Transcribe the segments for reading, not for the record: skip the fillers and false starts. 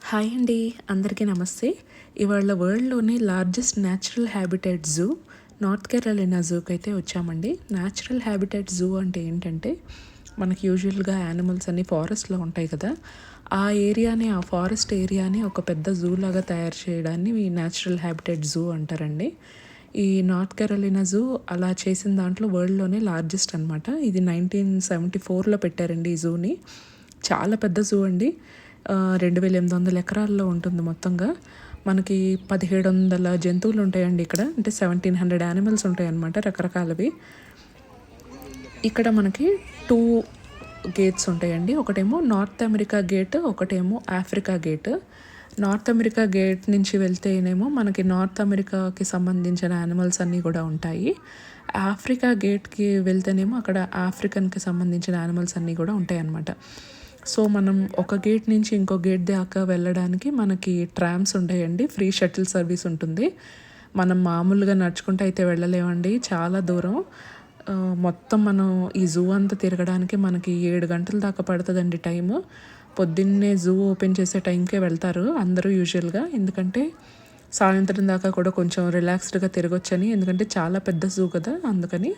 Hi అండి, అందరికీ నమస్తే. ఇవాళ వరల్డ్లోనే largest natural habitat zoo north కేరళైనా జూకి అయితే వచ్చామండి. న్యాచురల్ హ్యాబిటేట్ జూ అంటే ఏంటంటే మనకి యూజువల్గా యానిమల్స్ అన్నీ ఫారెస్ట్లో ఉంటాయి కదా, ఆ ఏరియాని, ఆ ఫారెస్ట్ ఏరియాని ఒక పెద్ద జూ లాగా తయారు చేయడాన్ని ఈ న్యాచురల్ హ్యాబిటేట్ జూ అంటారండి. ఈ నార్త్ కేరళైనా జూ అలా చేసిన దాంట్లో వరల్డ్లోనే లార్జెస్ట్ అనమాట. ఇది 1974లో పెట్టారండి ఈ జూని. చాలా పెద్ద జూ అండి. 2800 ఎకరాల్లో ఉంటుంది మొత్తంగా. మనకి 1700 జంతువులు ఉంటాయండి ఇక్కడ. అంటే 1700 యానిమల్స్ ఉంటాయి అన్నమాట, రకరకాలవి. ఇక్కడ మనకి 2 గేట్స్ ఉంటాయండి. ఒకటేమో నార్త్ అమెరికా గేట్, ఒకటేమో Africa gate. North America gate నుంచి వెళ్తేనేమో మనకి నార్త్ అమెరికాకి సంబంధించిన యానిమల్స్ అన్నీ కూడా ఉంటాయి. ఆఫ్రికా గేట్కి వెళ్తేనేమో అక్కడ ఆఫ్రికన్కి సంబంధించిన యానిమల్స్ అన్నీ కూడా ఉంటాయి అన్నమాట. సో మనం ఒక గేట్ నుంచి ఇంకో గేట్ దాకా వెళ్ళడానికి మనకి ట్రామ్స్ ఉంటాయండి. ఫ్రీ షటిల్ సర్వీస్ ఉంటుంది. మనం మామూలుగా నడుచుకుంటూ అయితే వెళ్ళలేమండి, చాలా దూరం. మొత్తం మనం ఈ జూ అంతా తిరగడానికి మనకి 7 గంటల దాకా పడుతుందండి టైము. పొద్దున్నే జూ ఓపెన్ చేసే టైంకే వెళ్తారు అందరూ యూజువల్గా, ఎందుకంటే సాయంత్రం దాకా కూడా కొంచెం రిలాక్స్డ్గా తిరగొచ్చని. ఎందుకంటే చాలా పెద్ద జూ కదా, అందుకని.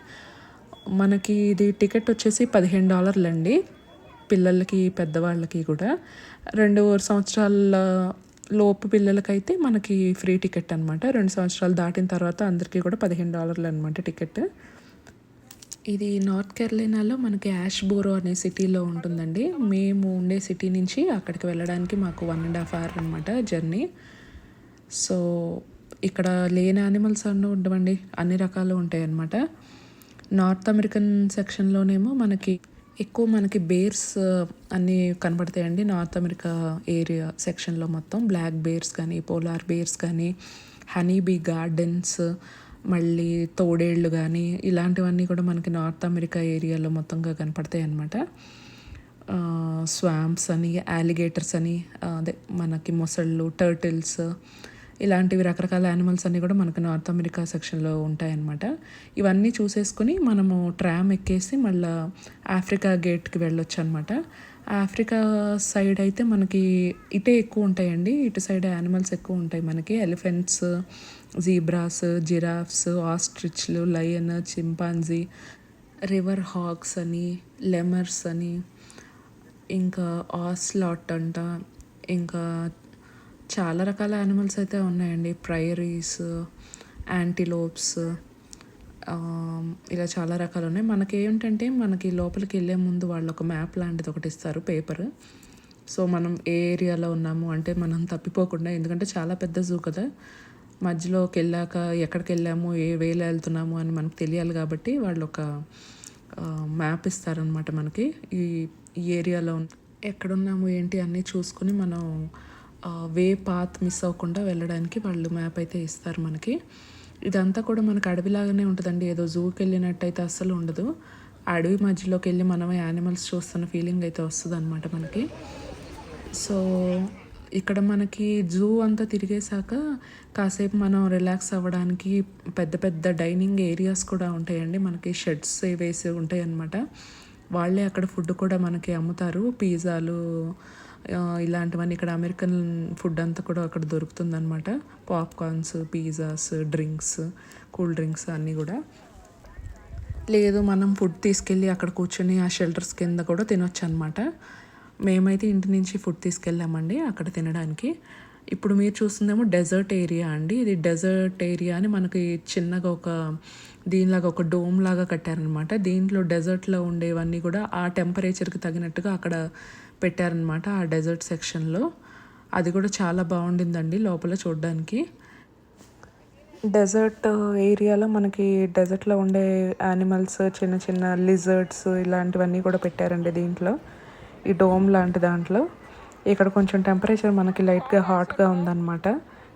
మనకి ఇది టికెట్ వచ్చేసి $15 అండి, పిల్లలకి పెద్దవాళ్ళకి కూడా. 2 సంవత్సరాల లోపు పిల్లలకైతే మనకి ఫ్రీ టికెట్ అనమాట. 2 సంవత్సరాలు దాటిన తర్వాత అందరికీ కూడా $15 అనమాట టికెట్. ఇది నార్త్ కేరళైనాలో మనకి యాష్బోరో అనే సిటీలో ఉంటుందండి. మేము ఉండే సిటీ నుంచి అక్కడికి వెళ్ళడానికి మాకు 1.5 hour అనమాట జర్నీ. సో ఇక్కడ లేని యానిమల్స్ అన్నీ ఉండవండి, అన్ని రకాలు ఉంటాయి అన్నమాట. నార్త్ అమెరికన్ సెక్షన్లోనేమో మనకి ఎక్కువ మనకి బేర్స్ అన్నీ కనబడతాయండి. నార్త్ అమెరికా ఏరియా సెక్షన్లో మొత్తం బ్లాక్ బేర్స్ కానీ, పోలార్ బేర్స్ కానీ, హనీబీ గార్డెన్స్, మళ్ళీ తోడేళ్ళు కానీ, ఇలాంటివన్నీ కూడా మనకి నార్త్ అమెరికా ఏరియాలో మొత్తంగా కనపడతాయి అన్నమాట. స్వాంప్స్ అని, యాలిగేటర్స్ అని, అదే మనకి మొసళ్ళు, టర్టిల్స్, ఇలాంటివి రకరకాల యానిమల్స్ అన్నీ కూడా మనకు నార్త్ అమెరికా సెక్షన్లో ఉంటాయన్నమాట. ఇవన్నీ చూసేసుకుని మనము ట్రామ్ ఎక్కేసి మళ్ళీ ఆఫ్రికా గేట్కి వెళ్ళొచ్చు అనమాట. ఆఫ్రికా సైడ్ అయితే మనకి ఇటే ఎక్కువ ఉంటాయండి, ఇటు సైడ్ యానిమల్స్ ఎక్కువ ఉంటాయి మనకి. ఎలిఫెంట్స్, జీబ్రాస్, జిరాఫ్స్, ఆస్ట్రిచ్లు, లయన్, చింపాంజీ, రివర్ హాగ్స్ అని, లెమర్స్ అని, ఇంకా ఆస్లాట్ అంట, ఇంకా చాలా రకాల యానిమల్స్ అయితే ఉన్నాయండి. ప్రైరీస్, యాంటీలోప్స్, ఇలా చాలా రకాలు ఉన్నాయి. మనకి ఏంటంటే మనకి లోపలికి వెళ్ళే ముందు వాళ్ళు ఒక మ్యాప్ లాంటిది ఒకటి ఇస్తారు, పేపర్. సో మనం ఏ ఏరియాలో ఉన్నాము అంటే మనం తప్పిపోకుండా, ఎందుకంటే చాలా పెద్ద జూ కదా, మధ్యలోకి వెళ్ళాక ఎక్కడికి వెళ్ళాము, ఏ వేలో వెళ్తున్నాము అని మనకు తెలియాలి. కాబట్టి వాళ్ళు ఒక మ్యాప్ ఇస్తారనమాట మనకి. ఈ ఏరియాలో ఎక్కడున్నాము ఏంటి అన్నీ చూసుకుని మనం వే పాత్ మిస్ అవ్వకుండా వెళ్ళడానికి వాళ్ళు మ్యాప్ అయితే ఇస్తారు మనకి. ఇదంతా కూడా మనకు అడవిలాగానే ఉంటుందండి, ఏదో జూకి వెళ్ళినట్టయితే అస్సలు ఉండదు. అడవి మధ్యలోకి వెళ్ళి మనం యానిమల్స్ చూస్తున్న ఫీలింగ్ అయితే వస్తుంది అనమాట మనకి. సో ఇక్కడ మనకి జూ అంతా తిరిగేశాక కాసేపు మనం రిలాక్స్ అవ్వడానికి పెద్ద పెద్ద డైనింగ్ ఏరియాస్ కూడా ఉంటాయండి. మనకి షెడ్స్ వేసి ఉంటాయి అన్నమాట. వాళ్ళే అక్కడ ఫుడ్ కూడా మనకి అమ్ముతారు, పిజ్జాలు ఇలాంటివన్నీ. ఇక్కడ అమెరికన్ ఫుడ్ అంతా కూడా అక్కడ దొరుకుతుందన్నమాట. Popcorns, pizzas, drinks, cool drinks అన్నీ కూడా. లేదు మనం ఫుడ్ తీసుకెళ్ళి అక్కడ కూర్చొని ఆ షెల్టర్స్ కింద కూడా తినొచ్చు అనమాట. మేమైతే ఇంటి నుంచి ఫుడ్ తీసుకెళ్ళామండి అక్కడ తినడానికి. ఇప్పుడు మీరు చూస్తుందేమో డెజర్ట్ ఏరియా అండి. ఇది డెజర్ట్ ఏరియా అని మనకి చిన్నగా ఒక దీనిలాగా ఒక డోమ్ లాగా కట్టారనమాట. దీంట్లో డెజర్ట్లో ఉండేవన్నీ కూడా ఆ టెంపరేచర్కి తగినట్టుగా అక్కడ పెట్టారనమాట ఆ డెజర్ట్ సెక్షన్లో. అది కూడా చాలా బాగుండిందండి లోపల చూడడానికి. డెజర్ట్ ఏరియాలో మనకి డెజర్ట్లో ఉండే యానిమల్స్, చిన్న చిన్న లిజర్డ్స్, ఇలాంటివన్నీ కూడా పెట్టారండి దీంట్లో, ఈ డోమ్ లాంటి దాంట్లో. ఇక్కడ కొంచెం టెంపరేచర్ మనకి లైట్గా హాట్గా ఉందన్నమాట,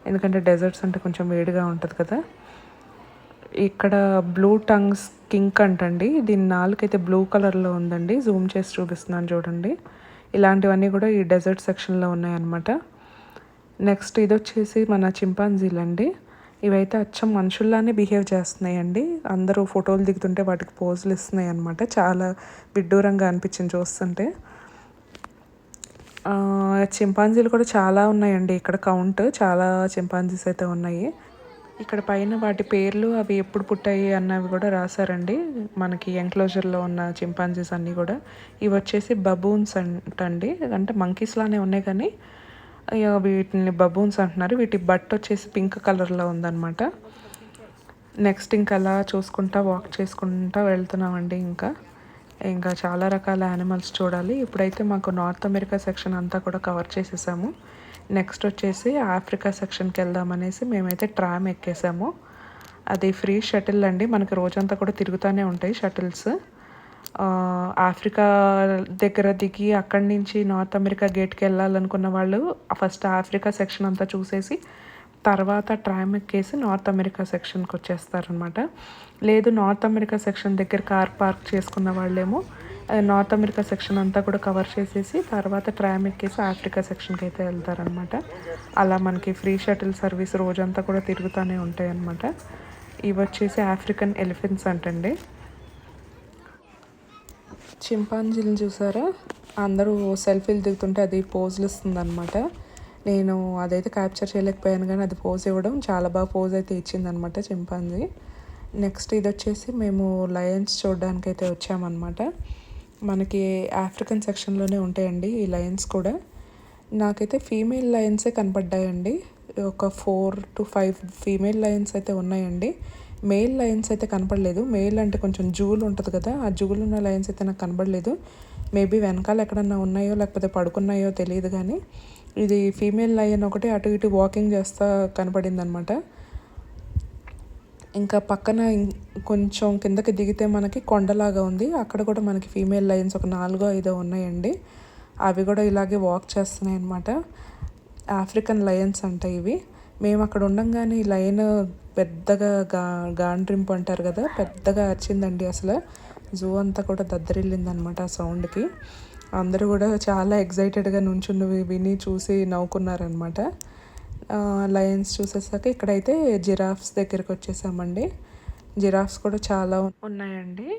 ఎందుకంటే డెజర్ట్స్ అంటే కొంచెం వేడిగా ఉంటుంది కదా. ఇక్కడ బ్లూ టంగ్ స్కింక్ అంటండి, దీని నాలుకైతే బ్లూ కలర్లో ఉందండి. జూమ్ చేసి చూపిస్తున్నాను చూడండి. ఇలాంటివన్నీ కూడా ఈ డెజర్ట్ సెక్షన్లో ఉన్నాయన్నమాట. నెక్స్ట్ ఇది వచ్చేసి మన చింపాంజీలండి. ఇవైతే అచ్చం మనుషుల్లానే బిహేవ్ చేస్తున్నాయండి. అందరూ ఫోటోలు దిగుతుంటే వాటికి పోజులు ఇస్తున్నాయి అన్నమాట. చాలా విడ్డూరంగా అనిపించింది చూస్తుంటే. చింపాంజీలు కూడా చాలా ఉన్నాయండి ఇక్కడ కౌంట్. చాలా చింపాంజీస్ అయితే ఉన్నాయి. ఇక్కడ పైన వాటి పేర్లు అవి ఎప్పుడు పుట్టాయి అన్నవి కూడా రాశారండి. మనకి ఎంక్లోజర్లో ఉన్న చింపాంజీస్ అన్నీ కూడా. ఇవి వచ్చేసి బబూన్స్ అంటండి. అంటే మంకీస్ లానే ఉన్నాయి కానీ వీటిని బబూన్స్ అంటున్నారు. వీటి బట్ వచ్చేసి పింక్ కలర్లో ఉందన్నమాట. నెక్స్ట్ ఇంకా అలా చూసుకుంటా వాక్ చేసుకుంటా వెళ్తున్నామండి. ఇంకా చాలా రకాల యానిమల్స్ చూడాలి. ఇప్పుడైతే మాకు నార్త్ అమెరికా సెక్షన్ అంతా కూడా కవర్ చేసేసాము. నెక్స్ట్ వచ్చేసి ఆఫ్రికా సెక్షన్కి వెళ్దామనేసి మేమైతే ట్రామ్ ఎక్కేసాము. అది ఫ్రీ షటిల్ అండి. మనకి రోజంతా కూడా తిరుగుతూనే ఉంటాయి షటిల్స్. ఆఫ్రికా దగ్గర దిగి అక్కడి నుంచి నార్త్ అమెరికా గేట్కి వెళ్ళాలనుకున్న వాళ్ళు ఫస్ట్ ఆఫ్రికా సెక్షన్ అంతా చూసేసి తర్వాత ట్రామ్ ఎక్కేసి నార్త్ అమెరికా సెక్షన్కి వచ్చేస్తారనమాట. లేదు నార్త్ అమెరికా సెక్షన్ దగ్గర కార్ పార్క్ చేసుకున్న వాళ్ళేమో నార్త్ అమెరికా సెక్షన్ అంతా కూడా కవర్ చేసేసి తర్వాత ట్రామ్ ఎక్కేసి ఆఫ్రికా సెక్షన్కి అయితే వెళ్తారనమాట. అలా మనకి ఫ్రీ షటిల్ సర్వీస్ రోజంతా కూడా తిరుగుతూనే ఉంటాయి అన్నమాట. ఇవి వచ్చేసి ఆఫ్రికన్ ఎలిఫెంట్స్ అంటండి. చింపాంజీలను చూసారా, అందరూ సెల్ఫీలు దిగుతుంటే అది పోజులు ఇస్తుందన్నమాట. నేను అదైతే క్యాప్చర్ చేయలేకపోయాను కానీ అది పోజ్ ఇవ్వడం చాలా బాగా పోజ్ అయితే ఇచ్చిందనమాట చింపాంజీ. నెక్స్ట్ ఇది వచ్చేసి మేము లయన్స్ చూడడానికి అయితే వచ్చామన్నమాట. మనకి ఆఫ్రికన్ సెక్షన్లోనే ఉంటాయండి ఈ లయన్స్ కూడా. నాకైతే ఫీమేల్ లయన్సే కనపడ్డాయండి. ఒక 4 to 5 ఫీమేల్ లయన్స్ అయితే ఉన్నాయండి. మేల్ లయన్స్ అయితే కనపడలేదు. మేల్ అంటే కొంచెం జూలు ఉంటుంది కదా, ఆ జూలు ఉన్న లయన్స్ అయితే నాకు కనపడలేదు. మేబీ వెనకాల ఎక్కడన్నా ఉన్నాయో లేకపోతే పడుకున్నాయో తెలియదు కానీ ఇది ఫీమేల్ లయన్ ఒకటి అటు ఇటు వాకింగ్ చేస్తూ కనపడింది అనమాట. ఇంకా పక్కన కొంచెం కిందకి దిగితే మనకి కొండలాగా ఉంది. అక్కడ కూడా మనకి ఫీమేల్ లయన్స్ ఒక 4-5 ఉన్నాయండి. అవి కూడా ఇలాగే వాక్ చేస్తున్నాయి అనమాట. ఆఫ్రికన్ లయన్స్ అంట ఇవి. మేము అక్కడ ఉండంగానే ఈ లయన్ పెద్దగా గాండ్రింపు అంటారు కదా, పెద్దగా అరిచిందండి. అసలు జూ అంతా కూడా దద్దరిల్లిందనమాట ఆ సౌండ్కి. అందరూ కూడా చాలా ఎగ్జైటెడ్గా నుంచున్నవి విని చూసి నవ్వుకున్నారనమాట. లయన్స్ చూసేసాక ఇక్కడైతే జిరాఫ్స్ దగ్గరికి వచ్చేసామండి. జిరాఫ్స్ కూడా చాలా ఉన్నాయండి.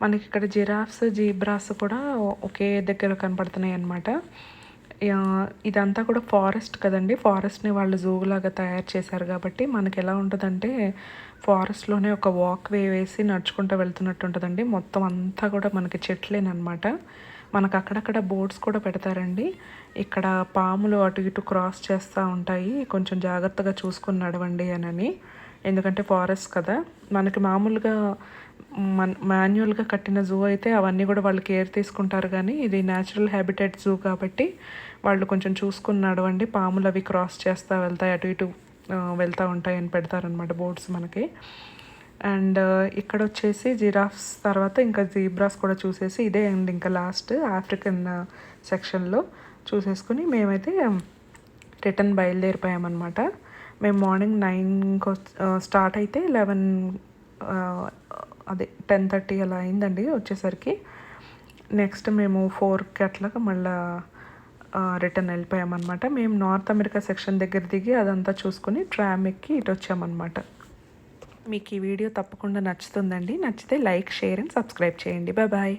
మనకి ఇక్కడ జిరాఫ్స్ జీబ్రాస్ కూడా ఒకే దగ్గర కనపడుతున్నాయి అన్నమాట. ఇదంతా కూడా ఫారెస్ట్ కదండి. ఫారెస్ట్ని వాళ్ళు జూలాగా తయారు చేశారు కాబట్టి మనకి ఎలా ఉంటుందంటే ఫారెస్ట్లోనే ఒక వాక్ వే వేసి నడుచుకుంటూ వెళ్తున్నట్టు ఉంటుందండి. మొత్తం అంతా కూడా మనకి చెట్లేనమాట. మనకు అక్కడక్కడ బోర్డ్స్ కూడా పెడతారండి. ఇక్కడ పాములు అటు ఇటు క్రాస్ చేస్తూ ఉంటాయి, కొంచెం జాగ్రత్తగా చూసుకొని నడవండి అని. ఎందుకంటే ఫారెస్ట్ కదా. మనకి మామూలుగా మాన్యువల్గా కట్టిన జూ అయితే అవన్నీ కూడా వాళ్ళు కేర్ తీసుకుంటారు కానీ ఇది న్యాచురల్ హ్యాబిటేట్ జూ కాబట్టి వాళ్ళు కొంచెం చూసుకుని నడవండి, పాములు అవి క్రాస్ చేస్తూ వెళ్తాయి, అటు ఇటు వెళ్తూ ఉంటాయి అని పెడతారనమాట బోర్డ్స్ మనకి. అండ్ ఇక్కడ వచ్చేసి జిరాఫ్స్ తర్వాత ఇంకా జీబ్రాస్ కూడా చూసేసి ఇదే అండ్ ఇంకా లాస్ట్ ఆఫ్రికన్ సెక్షన్లో చూసేసుకుని మేమైతే రిటర్న్ బయలుదేరిపోయామన్నమాట. మేము మార్నింగ్ 9 స్టార్ట్ అయితే 10:30 అలా అయిందండి వచ్చేసరికి. నెక్స్ట్ మేము 4 అట్లాగా మళ్ళీ రిటర్న్ వెళ్ళిపోయామన్నమాట. మేము నార్త్ అమెరికా సెక్షన్ దగ్గర దిగి అదంతా చూసుకుని ట్రామ్ ఎక్కి ఇటు వచ్చామన్నమాట. మీకు ఈ వీడియో తప్పకుండా నచ్చుతుందండి. నచ్చితే లైక్, షేర్ అండ్ సబ్స్క్రైబ్ చేయండి. బాయ్.